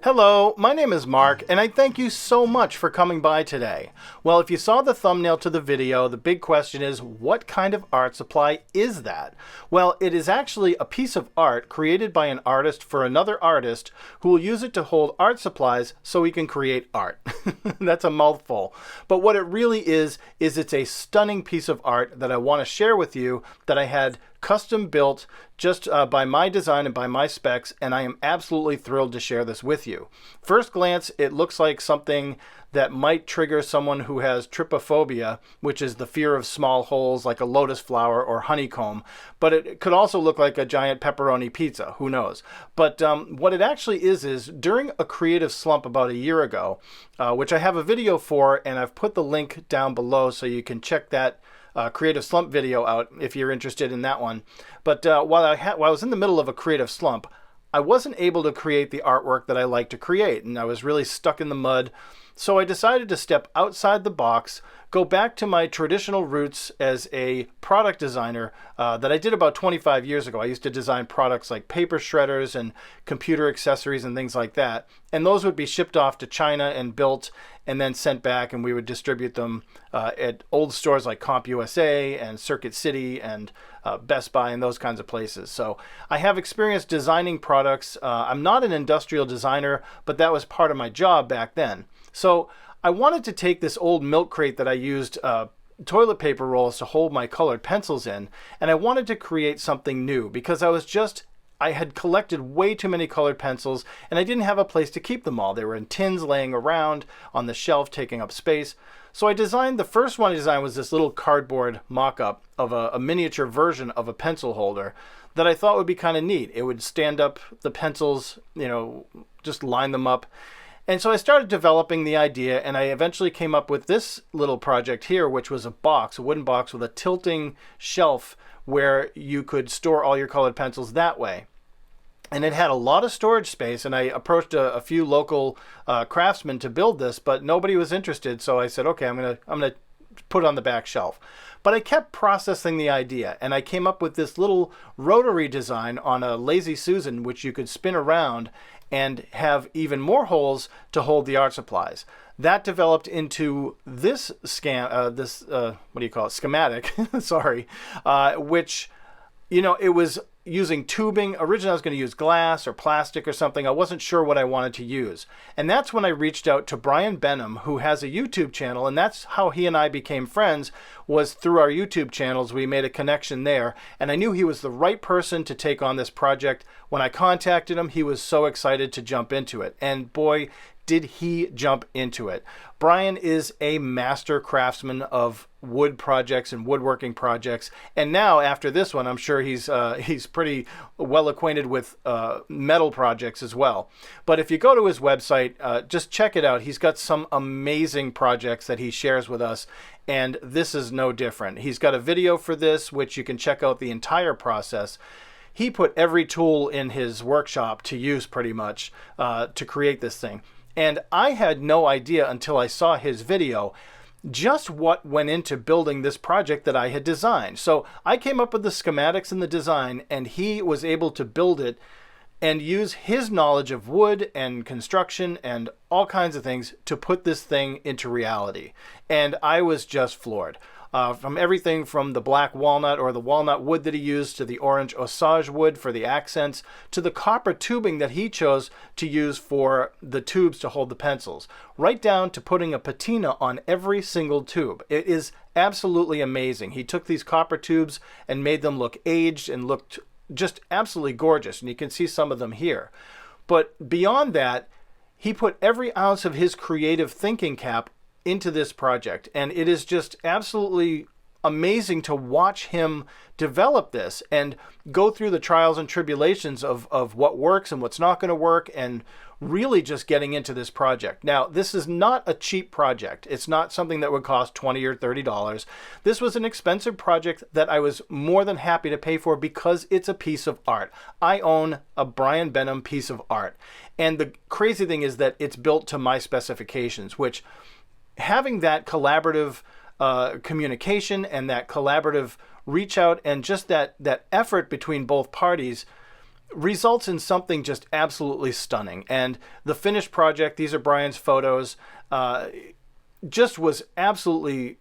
Hello, my name is Mark, and I thank you so much for coming by today. Well, if you saw the thumbnail to the video, the big question is, what kind of art supply is that? Well, it is actually a piece of art created by an artist for another artist who will use it to hold art supplies so he can create art. That's a mouthful. But what it really is it's a stunning piece of art that I want to share with you that I had custom built just by my design and by my specs, and I am absolutely thrilled to share this with you. First glance, it looks like something that might trigger someone who has trypophobia, which is the fear of small holes like a lotus flower or honeycomb, but it could also look like a giant pepperoni pizza, who knows. But what it actually is during a creative slump about a year ago, which I have a video for, and I've put the link down below so you can check that creative slump video out if you're interested in that one. But while I was in the middle of a creative slump, I wasn't able to create the artwork that I like to create, and I was really stuck in the mud. So I decided to step outside the box, go back to my traditional roots as a product designer that I did about 25 years ago. I used to design products like paper shredders and computer accessories and things like that. And those would be shipped off to China and built and then sent back, and we would distribute them at old stores like CompUSA and Circuit City and Best Buy and those kinds of places. So I have experience designing products. I'm not an industrial designer, but that was part of my job back then. So I wanted to take this old milk crate that I used toilet paper rolls to hold my colored pencils in, and I wanted to create something new because I had collected way too many colored pencils and I didn't have a place to keep them all. They were in tins laying around on the shelf taking up space. So the first one I designed was this little cardboard mock-up of a miniature version of a pencil holder that I thought would be kind of neat. It would stand up the pencils, just line them up. And so I started developing the idea, and I eventually came up with this little project here, which was a wooden box with a tilting shelf where you could store all your colored pencils that way. And it had a lot of storage space, and I approached a few local craftsmen to build this, but nobody was interested. So I said, okay, I'm gonna put it on the back shelf. But I kept processing the idea, and I came up with this little rotary design on a Lazy Susan, which you could spin around and have even more holes to hold the art supplies. That developed into this schematic, sorry, which, it was using tubing. Originally I was going to use glass or plastic or something. I wasn't sure what I wanted to use. And that's when I reached out to Benham, who has a YouTube channel, and that's how he and I became friends, was through our YouTube channels. We made a connection there, and I knew he was the right person to take on this project. When I contacted him, he was so excited to jump into it. And boy, did he jump into it. Brian is a master craftsman of wood projects and woodworking projects, and now after this one, I'm sure he's pretty well acquainted with metal projects as well. But if you go to his website, just check it out. He's got some amazing projects that he shares with us, and this is no different. He's got a video for this, which you can check out the entire process. He put every tool in his workshop to use pretty much to create this thing. And I had no idea until I saw his video just what went into building this project that I had designed. So I came up with the schematics and the design, and he was able to build it and use his knowledge of wood and construction and all kinds of things to put this thing into reality. And I was just floored. From everything from the black walnut or the walnut wood that he used to the orange osage wood for the accents to the copper tubing that he chose to use for the tubes to hold the pencils, right down to putting a patina on every single tube. It is absolutely amazing. He took these copper tubes and made them look aged and looked just absolutely gorgeous, and you can see some of them here. But beyond that, he put every ounce of his creative thinking cap into this project, and it is just absolutely amazing to watch him develop this and go through the trials and tribulations of what works and what's not going to work, and really just getting into this project. Now, this is not a cheap project. It's not something that would cost $20 or $30. This was an expensive project that I was more than happy to pay for because it's a piece of art. I own a Brian Benham piece of art, and the crazy thing is that it's built to my specifications, which having that collaborative communication and that collaborative reach out and just that effort between both parties results in something just absolutely stunning. And the finished project, these are Brian's photos, just was absolutely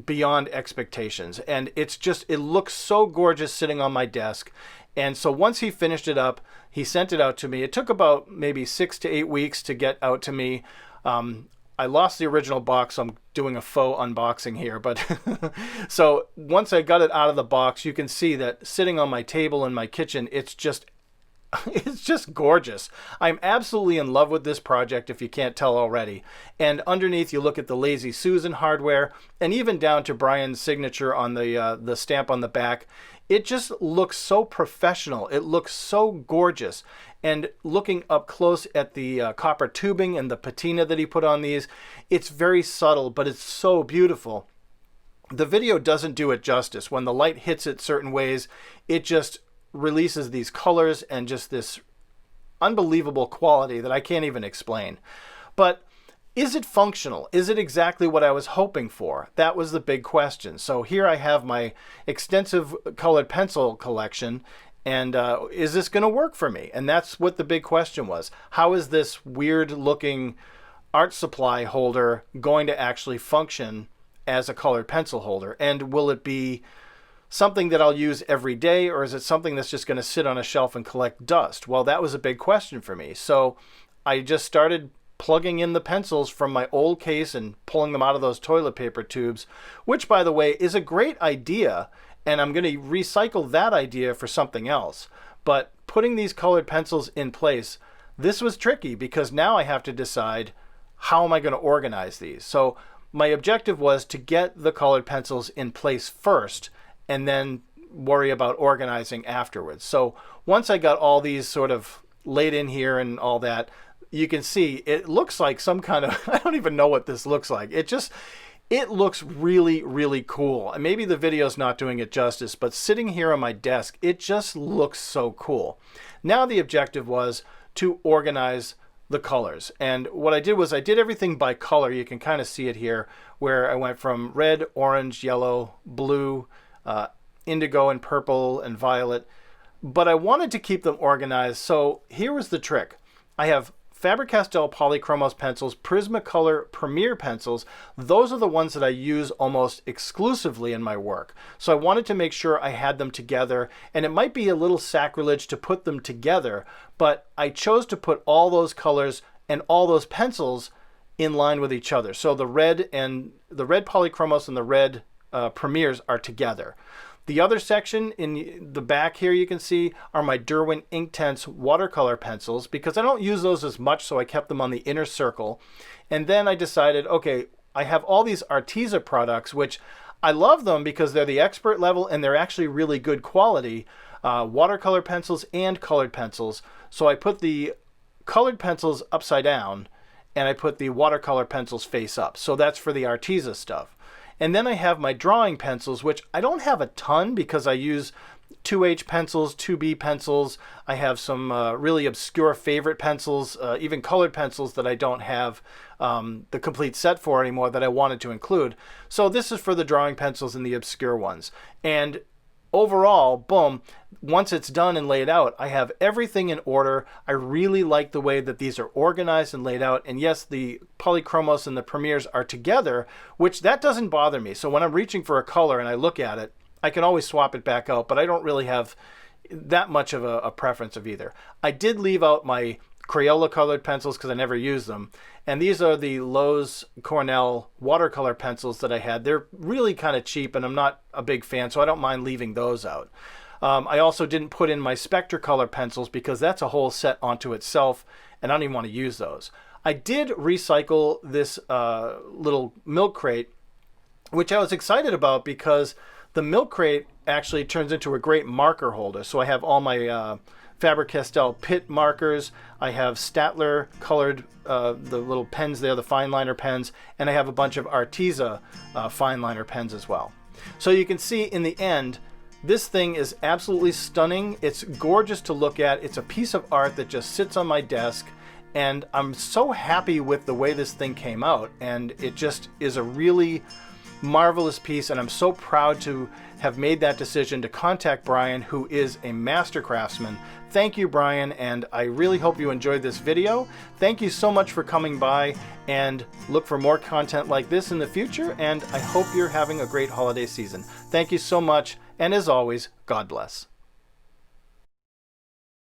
beyond expectations. And it's just, it looks so gorgeous sitting on my desk. And so once he finished it up, he sent it out to me. It took about maybe 6 to 8 weeks to get out to me. I lost the original box, so I'm doing a faux unboxing here. But so once I got it out of the box, you can see that sitting on my table in my kitchen, it's just gorgeous. I'm absolutely in love with this project, if you can't tell already. And underneath, you look at the Lazy Susan hardware, and even down to Brian's signature on the stamp on the back. It just looks so professional. It looks so gorgeous. And looking up close at the copper tubing and the patina that he put on these, it's very subtle, but it's so beautiful. The video doesn't do it justice. When the light hits it certain ways, it just releases these colors and just this unbelievable quality that I can't even explain. But is it functional? Is it exactly what I was hoping for? That was the big question. So here I have my extensive colored pencil collection, and is this going to work for me? And that's what the big question was. How is this weird looking art supply holder going to actually function as a colored pencil holder? And will it be something that I'll use every day, or is it something that's just going to sit on a shelf and collect dust? Well, that was a big question for me. So I just started plugging in the pencils from my old case and pulling them out of those toilet paper tubes, which, by the way, is a great idea, and I'm going to recycle that idea for something else. But putting these colored pencils in place, this was tricky because now I have to decide, how am I going to organize these? So my objective was to get the colored pencils in place first and then worry about organizing afterwards. So once I got all these sort of laid in here and all that, you can see it looks like some kind of, I don't even know what this looks like. It looks really, really cool. And maybe the video's not doing it justice, but sitting here on my desk, it just looks so cool. Now the objective was to organize the colors. And what I did was I did everything by color. You can kind of see it here, where I went from red, orange, yellow, blue, indigo and purple and violet. But I wanted to keep them organized. So here was the trick. I have Faber-Castell Polychromos pencils, Prismacolor Premier pencils. Those are the ones that I use almost exclusively in my work. So I wanted to make sure I had them together, and it might be a little sacrilege to put them together, but I chose to put all those colors and all those pencils in line with each other. So the red Polychromos and the red Premiers are together. The other section in the back here you can see are my Derwent Inktense watercolor pencils, because I don't use those as much, so I kept them on the inner circle. And then I decided, okay, I have all these Arteza products, which I love them because they're the expert level and they're actually really good quality watercolor pencils and colored pencils. So I put the colored pencils upside down and I put the watercolor pencils face up. So that's for the Arteza stuff. And then I have my drawing pencils, which I don't have a ton because I use 2H pencils, 2B pencils. I have some really obscure favorite pencils, even colored pencils that I don't have the complete set for anymore that I wanted to include. So this is for the drawing pencils and the obscure ones. And overall, boom, once it's done and laid out, I have everything in order. I really like the way that these are organized and laid out. And yes, the Polychromos and the Premiers are together, which that doesn't bother me. So when I'm reaching for a color and I look at it, I can always swap it back out, but I don't really have that much of a preference of either. I did leave out my Crayola colored pencils because I never use them. And these are the Lowe's Cornell watercolor pencils that I had. They're really kind of cheap and I'm not a big fan, so I don't mind leaving those out. I also didn't put in my Spectracolor pencils because that's a whole set onto itself and I don't even want to use those. I did recycle this little milk crate, which I was excited about because the milk crate actually turns into a great marker holder. So I have all my Faber-Castell Pitt markers. I have Staedtler colored, the little pens there, the fine liner pens, and I have a bunch of Arteza fine liner pens as well. So you can see in the end, this thing is absolutely stunning. It's gorgeous to look at. It's a piece of art that just sits on my desk, and I'm so happy with the way this thing came out. And it just is a really marvelous piece, and I'm so proud to have made that decision to contact Brian, who is a master craftsman. Thank you, Brian, and I really hope you enjoyed this video. Thank you so much for coming by, and look for more content like this in the future, and I hope you're having a great holiday season. Thank you so much, and as always, God bless.